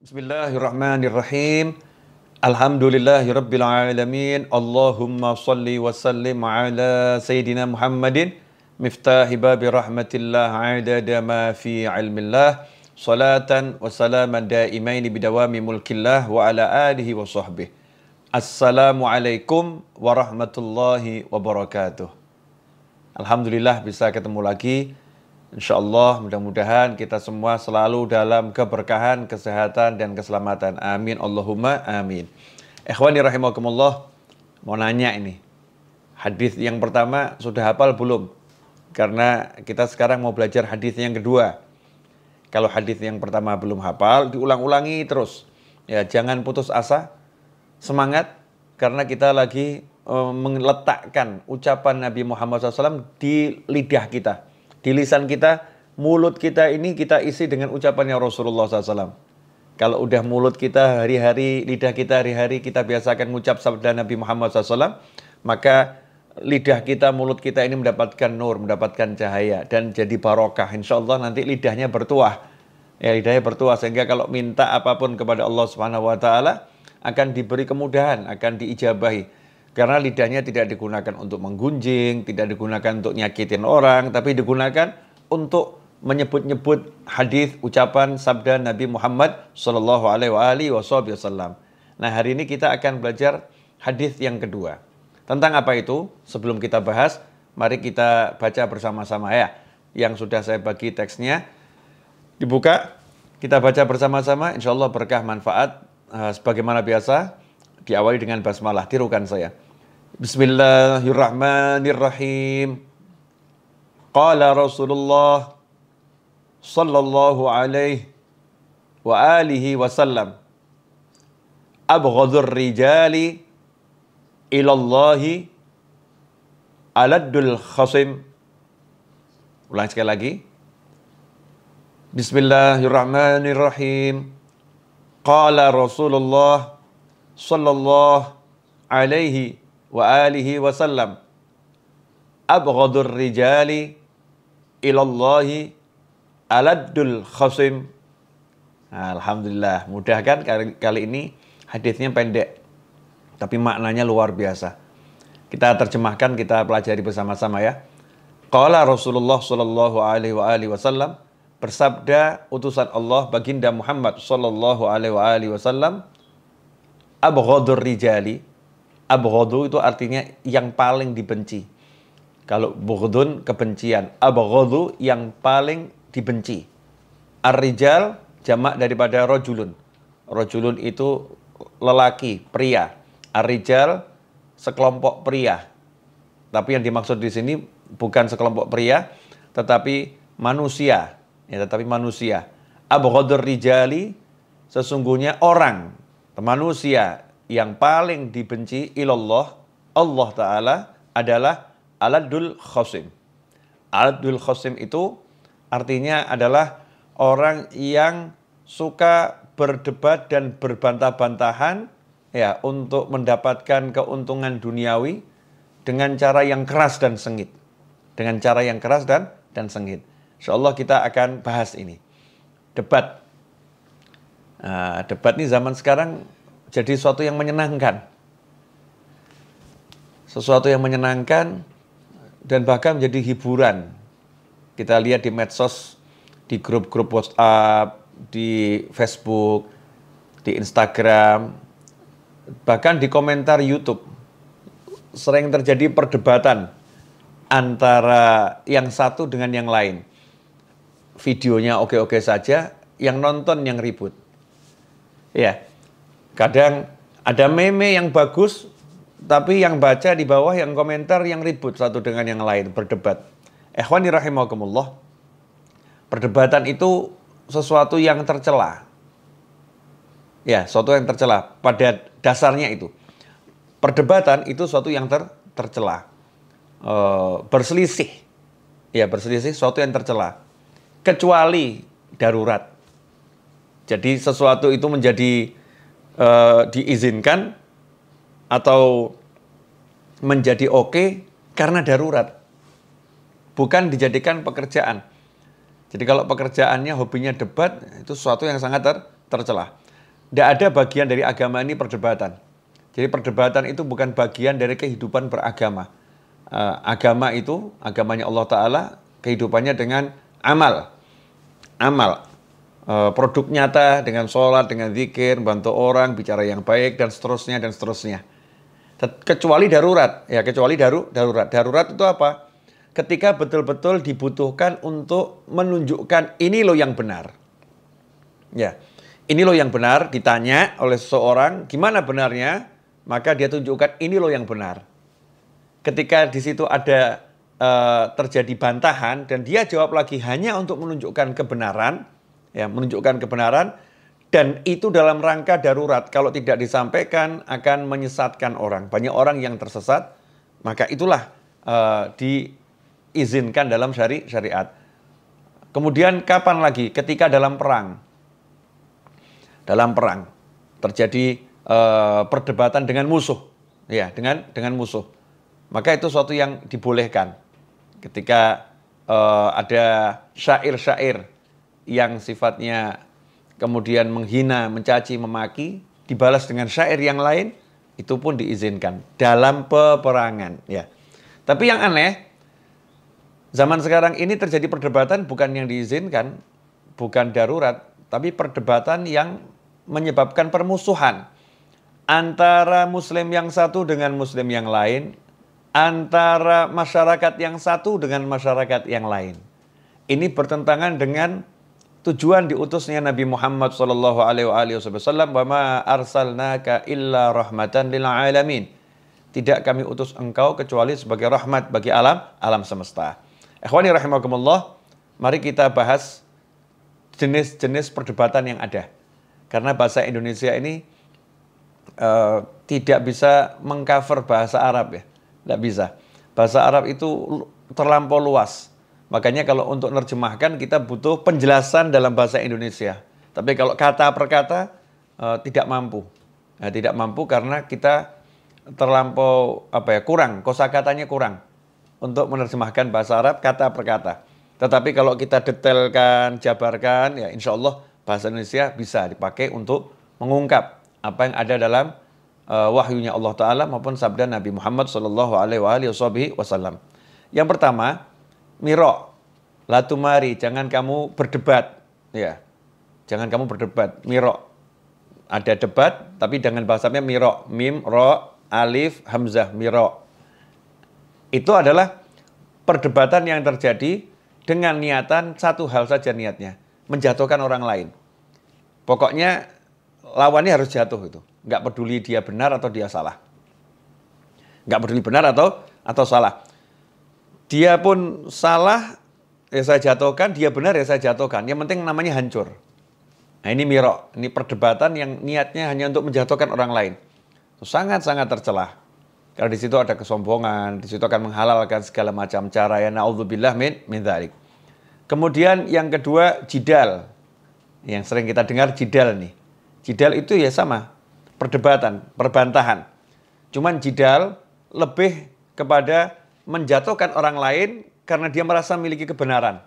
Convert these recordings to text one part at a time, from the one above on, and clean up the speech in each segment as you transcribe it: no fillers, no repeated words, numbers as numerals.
Bismillahirrahmanirrahim. Alhamdulillahirabbil alamin. Allahumma shalli wa sallim ala sayyidina Muhammadin miftahi babi rahmatillah adada ma fi ilmillah. Salatan wa salaman daimaini bidawami mulkillah wa ala alihi wa sahbihi. Assalamualaikum warahmatullahi wabarakatuh. Alhamdulillah bisa ketemu lagi. InsyaAllah mudah-mudahan kita semua selalu dalam keberkahan, kesehatan, dan keselamatan. Amin. Allahumma amin. Ikhwani rahimakumullah, mau nanya ini. Hadis yang pertama sudah hafal belum? Karena kita sekarang mau belajar hadis yang kedua. Kalau hadis yang pertama belum hafal, diulang-ulangi terus. Ya, jangan putus asa, semangat, karena kita lagi meletakkan ucapan Nabi Muhammad SAW di lidah kita. Di lisan kita, mulut kita ini kita isi dengan ucapannya Rasulullah SAW. Kalau udah mulut kita hari-hari, lidah kita hari-hari kita biasakan mengucap sabda Nabi Muhammad SAW, maka lidah kita, mulut kita ini mendapatkan nur, mendapatkan cahaya, dan jadi barokah. Insya Allah nanti lidahnya bertuah. Ya, lidahnya bertuah sehingga kalau minta apapun kepada Allah Subhanahu Wa Taala akan diberi kemudahan, akan diijabahi. Karena lidahnya tidak digunakan untuk menggunjing, tidak digunakan untuk nyakitin orang, tapi digunakan untuk menyebut-nyebut hadis, ucapan, sabda Nabi Muhammad Sallallahu Alaihi Wasallam. Nah, hari ini kita akan belajar hadis yang kedua. Tentang apa itu? Sebelum kita bahas, mari kita baca bersama-sama ya. Yang sudah saya bagi teksnya, dibuka, kita baca bersama-sama. Insya Allah berkah manfaat. Sebagaimana biasa, diawali dengan basmalah. Tirukan saya. Bismillahirrahmanirrahim. Qala Rasulullah sallallahu alaihi wa alihi wasallam, abghadur rijali ilallahi aladdul khasim. Ulang sekali lagi. Bismillahirrahmanirrahim. Qala Rasulullah sallallahu alaihi wa alihi wasallam, abghadur rijali ilallahi aladdul khasim. Alhamdulillah, mudah kan kali ini hadisnya pendek tapi maknanya luar biasa. Kita terjemahkan, kita pelajari bersama-sama ya. Qala Rasulullah sallallahu alaihi wasallam, bersabda utusan Allah baginda Muhammad sallallahu alaihi wasallam, abghadur rijali. Abghadu itu artinya yang paling dibenci. Kalau bughdun kebencian, abghadu yang paling dibenci. Ar-rijal jamak daripada rajulun. Rajulun itu lelaki, pria. Ar-rijal sekelompok pria. Tapi yang dimaksud di sini bukan sekelompok pria, tetapi manusia. Ya, tetapi manusia. Abghadur rijali sesungguhnya orang, manusia yang paling dibenci ilallah, Allah Ta'ala adalah aladul khosim. Aladul khosim itu artinya adalah orang yang suka berdebat dan berbantah-bantahan ya, untuk mendapatkan keuntungan duniawi dengan cara yang keras dan sengit. Dengan cara yang keras dan sengit. InsyaAllah kita akan bahas ini. Debat. Debat ini zaman sekarang jadi sesuatu yang menyenangkan. Sesuatu yang menyenangkan dan bahkan menjadi hiburan. Kita lihat di medsos, di grup-grup WhatsApp, di Facebook, di Instagram, bahkan di komentar YouTube. Sering terjadi perdebatan antara yang satu dengan yang lain. Videonya oke-oke saja, yang nonton yang ribut. Ya. Kadang ada meme yang bagus, tapi yang baca di bawah, yang komentar, yang ribut satu dengan yang lain, berdebat. Ikhwani rahimakumullah, perdebatan itu sesuatu yang tercela. Ya, sesuatu yang tercela. Pada dasarnya itu. Perdebatan itu sesuatu yang tercela. Berselisih. Ya, berselisih sesuatu yang tercela. Kecuali darurat. Jadi sesuatu itu menjadi diizinkan atau menjadi oke karena darurat, bukan dijadikan pekerjaan. Jadi kalau pekerjaannya, hobinya debat, itu sesuatu yang sangat tercela. Tidak ada bagian dari agama ini perdebatan. Jadi perdebatan itu bukan bagian dari kehidupan beragama. Agama itu, agamanya Allah Ta'ala, kehidupannya dengan amal. Amal. Produk nyata dengan sholat, dengan zikir, bantu orang, bicara yang baik, dan seterusnya, dan seterusnya. Kecuali darurat. Ya, kecuali darurat. Darurat itu apa? Ketika betul-betul dibutuhkan untuk menunjukkan ini loh yang benar. Ya, ini loh yang benar, ditanya oleh seseorang, gimana benarnya? Maka dia tunjukkan ini loh yang benar. Ketika di situ ada terjadi bantahan dan dia jawab lagi hanya untuk menunjukkan kebenaran, ya, menunjukkan kebenaran, dan itu dalam rangka darurat. Kalau tidak disampaikan akan menyesatkan orang. Banyak orang yang tersesat, maka itulah diizinkan dalam syariat. Kemudian kapan lagi? Ketika dalam perang. Dalam perang terjadi perdebatan dengan musuh, ya, dengan musuh. Maka itu suatu yang dibolehkan. Ketika ada syair-syair yang sifatnya kemudian menghina, mencaci, memaki, dibalas dengan syair yang lain, itu pun diizinkan dalam peperangan. Ya. Tapi yang aneh, zaman sekarang ini terjadi perdebatan bukan yang diizinkan, bukan darurat, tapi perdebatan yang menyebabkan permusuhan antara muslim yang satu dengan muslim yang lain, antara masyarakat yang satu dengan masyarakat yang lain. Ini bertentangan dengan tujuan diutusnya Nabi Muhammad SAW, "Wa ma arsalnaka illa rahmatan lil alamin." Tidak kami utus engkau kecuali sebagai rahmat bagi alam semesta. Ikhwani rahimakumullah, mari kita bahas jenis-jenis perdebatan yang ada. Karena bahasa Indonesia ini tidak bisa mengcover bahasa Arab, ya. Tidak bisa. Bahasa Arab itu terlampau luas. Makanya kalau untuk menerjemahkan kita butuh penjelasan dalam bahasa Indonesia. Tapi kalau kata per kata tidak mampu. Nah, tidak mampu karena kita terlampau kurang, kosakatanya kurang untuk menerjemahkan bahasa Arab kata per kata. Tetapi kalau kita detailkan, jabarkan, ya insya Allah bahasa Indonesia bisa dipakai untuk mengungkap apa yang ada dalam wahyunya Allah Ta'ala maupun sabda Nabi Muhammad SAW. Yang pertama, miro, latumari, jangan kamu berdebat. Ya, jangan kamu berdebat, miro. Ada debat, tapi dengan bahasanya miro, mim, ro, alif, hamzah, miro. Itu adalah perdebatan yang terjadi dengan niatan satu hal saja niatnya, menjatuhkan orang lain. Pokoknya lawannya harus jatuh itu. Nggak peduli dia benar atau dia salah. Nggak peduli benar atau salah. Dia pun salah, ya saya jatuhkan. Dia benar, ya saya jatuhkan. Yang penting namanya hancur. Nah ini miro. Ini perdebatan yang niatnya hanya untuk menjatuhkan orang lain. Itu sangat-sangat tercelah. Karena di situ ada kesombongan. Di situ akan menghalalkan segala macam cara. Ya na'udzubillah min dzalik. Kemudian yang kedua, jidal. Yang sering kita dengar jidal nih. Jidal itu ya sama, perdebatan, perbantahan. Cuman jidal lebih kepada menjatuhkan orang lain karena dia merasa memiliki kebenaran.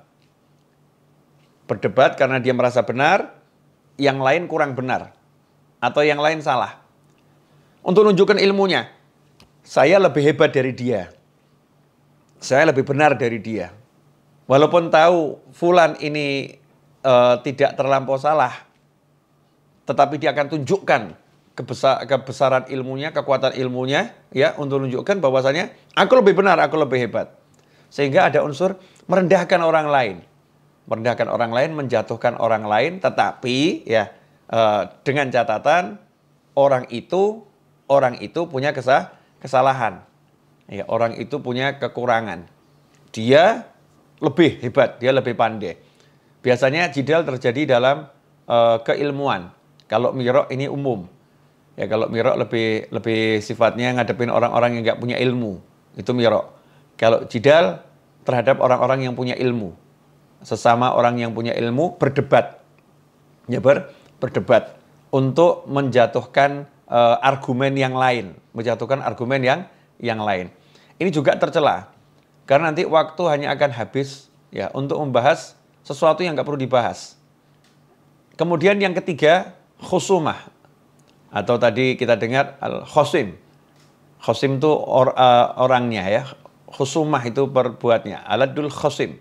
Berdebat karena dia merasa benar, yang lain kurang benar. Atau yang lain salah. Untuk menunjukkan ilmunya, saya lebih hebat dari dia. Saya lebih benar dari dia. Walaupun tahu fulan ini tidak terlampau salah, tetapi dia akan tunjukkan kebesaran ilmunya, kekuatan ilmunya, ya, untuk menunjukkan bahwasanya aku lebih benar, aku lebih hebat. Sehingga ada unsur merendahkan orang lain. Merendahkan orang lain, menjatuhkan orang lain, tetapi ya dengan catatan orang itu punya kesalahan. Ya, orang itu punya kekurangan. Dia lebih hebat, dia lebih pandai. Biasanya jidal terjadi dalam keilmuan. Kalau miro ini umum. Ya kalau miro lebih sifatnya ngadepin orang-orang yang nggak punya ilmu. Itu miro. Kalau jidal terhadap orang-orang yang punya ilmu. Sesama orang yang punya ilmu berdebat. Ya berdebat untuk menjatuhkan argumen yang lain, menjatuhkan argumen yang lain. Ini juga tercela. Karena nanti waktu hanya akan habis ya untuk membahas sesuatu yang nggak perlu dibahas. Kemudian yang ketiga, khusumah. Atau tadi kita dengar al-khosim. Khosim itu orangnya ya. Khusumah itu perbuatnya. Aladul khosim.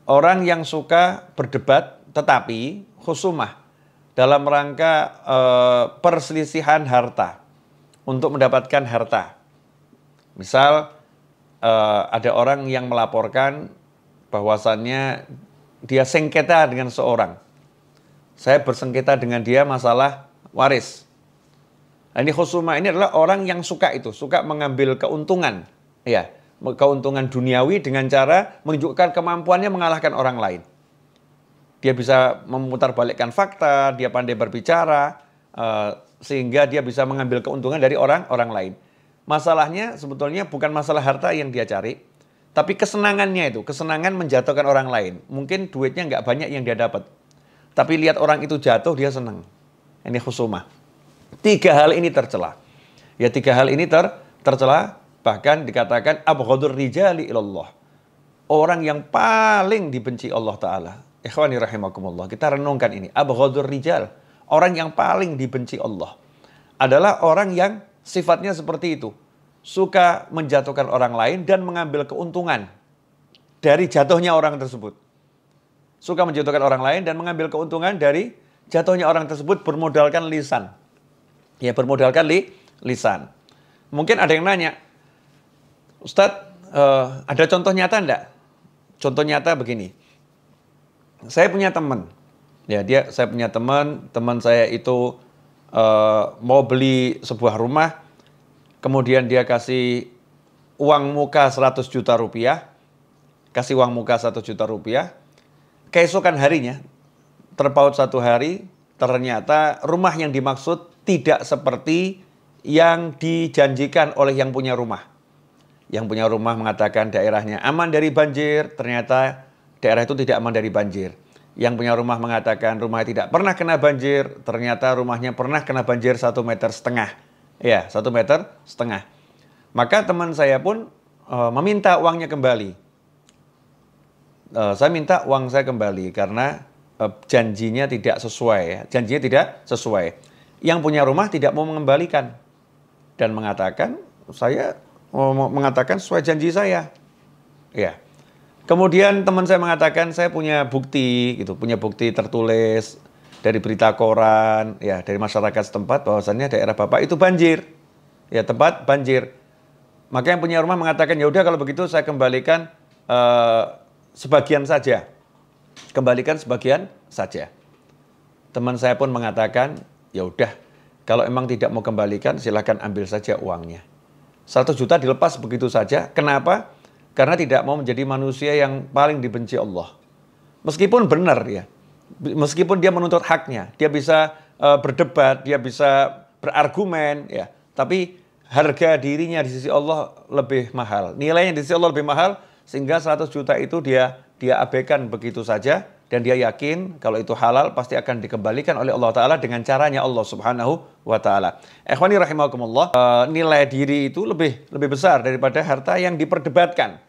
Orang yang suka berdebat tetapi khusumah dalam rangka perselisihan harta untuk mendapatkan harta. Misal ada orang yang melaporkan bahwasannya dia sengketa dengan seorang. Saya bersengketa dengan dia masalah waris. Nah, ini khusumah ini adalah orang yang suka itu, suka mengambil keuntungan, ya, keuntungan duniawi dengan cara menunjukkan kemampuannya mengalahkan orang lain. Dia bisa memutarbalikkan fakta, dia pandai berbicara, sehingga dia bisa mengambil keuntungan dari orang lain. Masalahnya sebetulnya bukan masalah harta yang dia cari, tapi kesenangannya itu, kesenangan menjatuhkan orang lain. Mungkin duitnya nggak banyak yang dia dapat, tapi lihat orang itu jatuh, dia senang. Ini khusumah. 3 hal ini tercela. Ya, 3 hal ini tercela, bahkan dikatakan abghadur rijali ilallah. Orang yang paling dibenci Allah Ta'ala. Ikhwani rahimakumullah. Kita renungkan ini. Abghadur rijal. Orang yang paling dibenci Allah adalah orang yang sifatnya seperti itu. Suka menjatuhkan orang lain dan mengambil keuntungan dari jatuhnya orang tersebut. Suka menjatuhkan orang lain dan mengambil keuntungan dari jatuhnya orang tersebut bermodalkan lisan. Ya, bermodalkan lisan. Mungkin ada yang nanya, Ustadz, ada contoh nyata enggak? Contoh nyata begini. Saya punya teman. Ya, saya punya teman saya itu mau beli sebuah rumah, kemudian dia kasih uang muka 100 juta rupiah, kasih uang muka 100 juta rupiah, keesokan harinya, terpaut 1 hari, ternyata rumah yang dimaksud tidak seperti yang dijanjikan oleh yang punya rumah. Yang punya rumah mengatakan daerahnya aman dari banjir, ternyata daerah itu tidak aman dari banjir. Yang punya rumah mengatakan rumahnya tidak pernah kena banjir, ternyata rumahnya pernah kena banjir 1,5 meter. Ya, 1,5 meter. Maka teman saya pun meminta uangnya kembali. Saya minta uang saya kembali karena janjinya tidak sesuai. Ya. Janjinya tidak sesuai. Yang punya rumah tidak mau mengembalikan dan mengatakan saya mengatakan sesuai janji saya. Ya. Kemudian teman saya mengatakan saya punya bukti gitu, punya bukti tertulis dari berita koran, ya, dari masyarakat setempat bahwasannya daerah Bapak itu banjir. Ya, tempat banjir. Maka yang punya rumah mengatakan ya udah kalau begitu saya kembalikan sebagian saja. Kembalikan sebagian saja. Teman saya pun mengatakan, ya udah, kalau emang tidak mau kembalikan silakan ambil saja uangnya. 100 juta dilepas begitu saja. Kenapa? Karena tidak mau menjadi manusia yang paling dibenci Allah. Meskipun benar ya, meskipun dia menuntut haknya, dia bisa berdebat, dia bisa berargumen, ya. Tapi harga dirinya di sisi Allah lebih mahal. Nilainya di sisi Allah lebih mahal, sehingga 100 juta itu dia abaikan begitu saja. Dan dia yakin kalau itu halal pasti akan dikembalikan oleh Allah Ta'ala dengan caranya Allah Subhanahu wa Ta'ala. Ikhwani rahimakumullah, nilai diri itu lebih besar daripada harta yang diperdebatkan.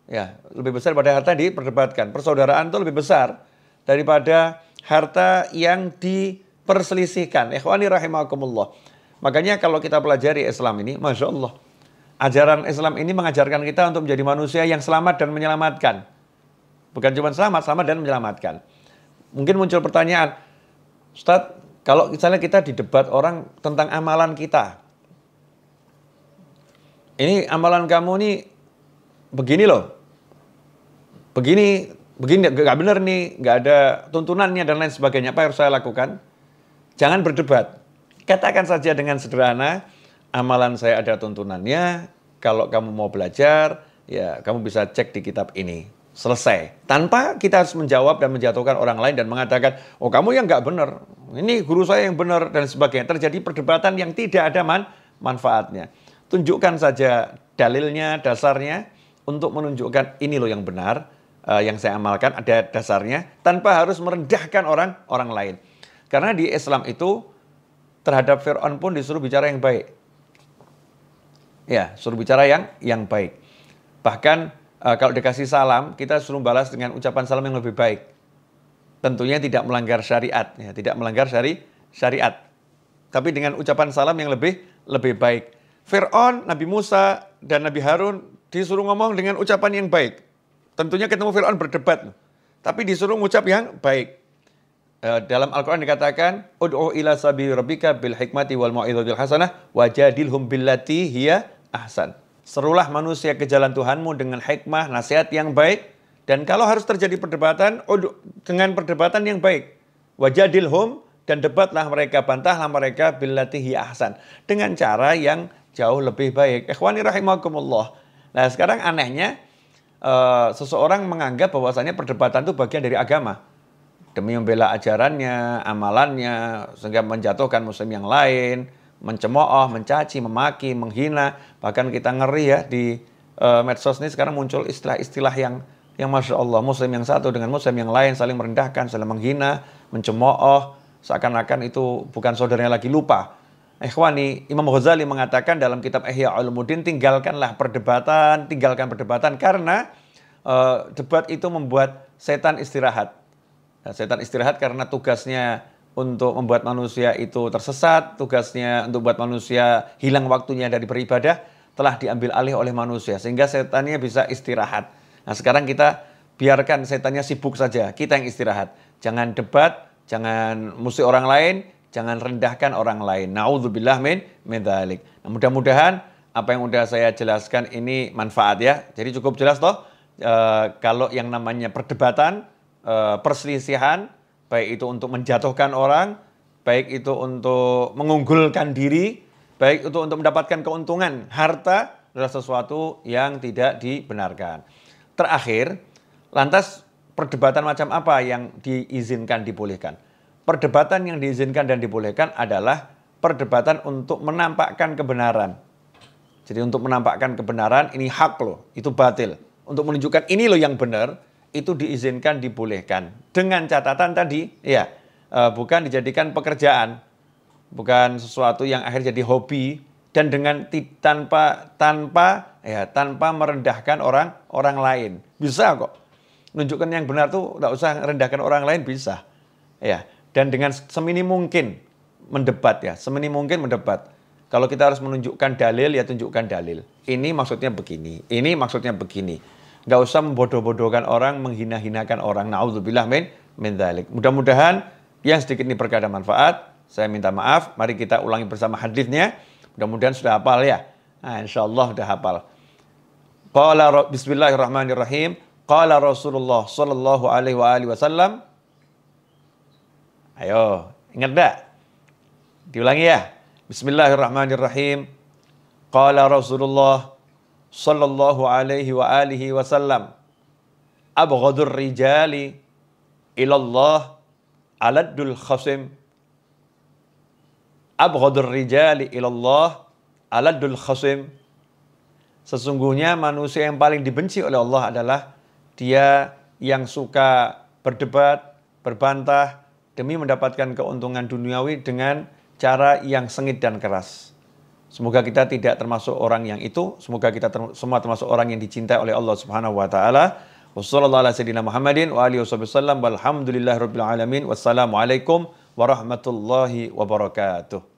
Ya, lebih besar daripada harta yang diperdebatkan. Persaudaraan itu lebih besar daripada harta yang diperselisihkan. Ikhwani rahimakumullah. Makanya kalau kita pelajari Islam ini, Masya Allah, ajaran Islam ini mengajarkan kita untuk menjadi manusia yang selamat dan menyelamatkan. Bukan cuma selamat dan menyelamatkan. Mungkin muncul pertanyaan, Ustadz, kalau misalnya kita didebat orang tentang amalan kita. Ini amalan kamu nih begini loh. Begini nggak benar nih, nggak ada tuntunannya dan lain sebagainya. Apa yang harus saya lakukan? Jangan berdebat. Katakan saja dengan sederhana, amalan saya ada tuntunannya. Kalau kamu mau belajar, ya kamu bisa cek di kitab ini. Selesai. Tanpa kita harus menjawab dan menjatuhkan orang lain dan mengatakan, oh kamu yang nggak benar, ini guru saya yang benar dan sebagainya. Terjadi perdebatan yang tidak ada manfaatnya. Tunjukkan saja dalilnya, dasarnya, untuk menunjukkan ini loh yang benar, yang saya amalkan ada dasarnya, tanpa harus merendahkan orang lain. Karena di Islam itu terhadap Fir'aun pun disuruh bicara yang baik. Ya, suruh bicara yang baik. Bahkan kalau dikasih salam, kita suruh balas dengan ucapan salam yang lebih baik. Tentunya tidak melanggar syariat, ya, tidak melanggar syariat. tapi dengan ucapan salam yang lebih baik. Fir'aun, Nabi Musa, dan Nabi Harun disuruh ngomong dengan ucapan yang baik. Tentunya ketemu Fir'aun berdebat, tapi disuruh ngucap yang baik. Dalam Al-Quran dikatakan, Ud'u ila sabili rabbika bil hikmati wal mau'izatil hasanah wajadilhum billati hiya ahsan. Serulah manusia ke jalan Tuhanmu dengan hikmah, nasihat yang baik. Dan kalau harus terjadi perdebatan, dengan perdebatan yang baik. Wajadilhum, dan debatlah mereka, bantahlah mereka billati hiya ahsan. Dengan cara yang jauh lebih baik. Ikhwani rahimakumullah. Nah sekarang anehnya, seseorang menganggap bahwasannya perdebatan itu bagian dari agama. Demi membela ajarannya, amalannya, sehingga menjatuhkan muslim yang lain, mencemooh, mencaci, memaki, menghina. Bahkan kita ngeri ya di medsos ini sekarang muncul istilah-istilah yang Masya Allah, muslim yang satu dengan muslim yang lain saling merendahkan, saling menghina, mencemooh, seakan-akan itu bukan saudaranya lagi. Lupa. Ikhwani, Imam Ghazali mengatakan dalam kitab Ihya Ulumuddin, tinggalkan perdebatan karena debat itu membuat setan istirahat. Nah, setan istirahat karena tugasnya untuk membuat manusia itu tersesat, tugasnya untuk membuat manusia hilang waktunya dari beribadah, telah diambil alih oleh manusia, sehingga setannya bisa istirahat. Nah sekarang kita biarkan setannya sibuk saja, kita yang istirahat. Jangan debat, jangan musuh orang lain, jangan rendahkan orang lain. Na'udzubillah min dzalik. Nah, mudah-mudahan apa yang sudah saya jelaskan ini manfaat ya. Jadi cukup jelas toh, kalau yang namanya perdebatan, perselisihan, baik itu untuk menjatuhkan orang, baik itu untuk mengunggulkan diri, baik itu untuk mendapatkan keuntungan, harta, adalah sesuatu yang tidak dibenarkan. Terakhir, lantas perdebatan macam apa yang diizinkan, dibolehkan? Perdebatan yang diizinkan dan dibolehkan adalah perdebatan untuk menampakkan kebenaran. Jadi untuk menampakkan kebenaran, ini hak loh, itu batil. Untuk menunjukkan ini loh yang benar, itu diizinkan, dibolehkan. Dengan catatan tadi, ya, bukan dijadikan pekerjaan, bukan sesuatu yang akhirnya jadi hobi, dan dengan tanpa merendahkan orang lain. Bisa kok. Menunjukkan yang benar tuh tidak usah merendahkan orang lain, bisa. Ya, dan dengan semini mungkin mendebat ya, semini mungkin mendebat. Kalau kita harus menunjukkan dalil, ya tunjukkan dalil. Ini maksudnya begini, ini maksudnya begini. Nggak usah membodoh-bodohkan orang, menghina-hinakan orang. Na'udzubillah min dzalik. Mudah-mudahan yang sedikit ini berkah dan manfaat. Saya minta maaf, mari kita ulangi bersama hadisnya. Mudah-mudahan sudah hafal ya. Nah, insyaallah sudah hafal. Bismillahirrahmanirrahim. Qala Rasulullah sallallahu alaihi wasallam. Ayo, ingat enggak? Diulangi ya. Bismillahirrahmanirrahim. Qala Rasulullah sallallahu alaihi wasallam. Abghadur rijali ilallah aladdul khasim. Abghadur rijali ilallah aladdul khasim. Sesungguhnya manusia yang paling dibenci oleh Allah adalah dia yang suka berdebat, berbantah demi mendapatkan keuntungan duniawi dengan cara yang sengit dan keras. Semoga kita tidak termasuk orang yang itu. Semoga kita semua termasuk orang yang dicintai oleh Allah Subhanahu wa taala. Wassalamualaikum warahmatullahi wabarakatuh.